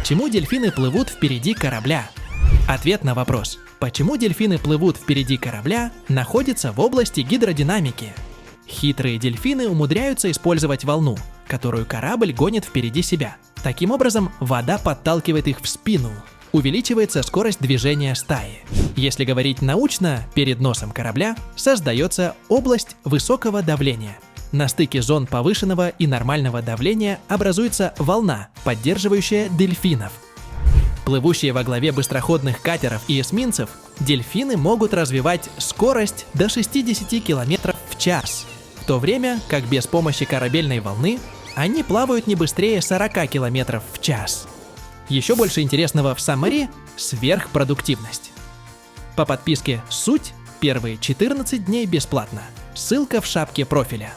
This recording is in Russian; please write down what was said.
Почему дельфины плывут впереди корабля? Ответ на вопрос, почему дельфины плывут впереди корабля, находится в области гидродинамики. Хитрые дельфины умудряются использовать волну, которую корабль гонит впереди себя. Таким образом, вода подталкивает их в спину. Увеличивается скорость движения стаи. Если говорить научно, перед носом корабля создается область высокого давления. На стыке зон повышенного и нормального давления образуется волна, поддерживающая дельфинов. Плывущие во главе быстроходных катеров и эсминцев, дельфины могут развивать скорость до 60 км в час, в то время как без помощи корабельной волны они плавают не быстрее 40 км в час. Еще больше интересного в Summary – сверхпродуктивность. По подписке «Суть» первые 14 дней бесплатно. Ссылка в шапке профиля.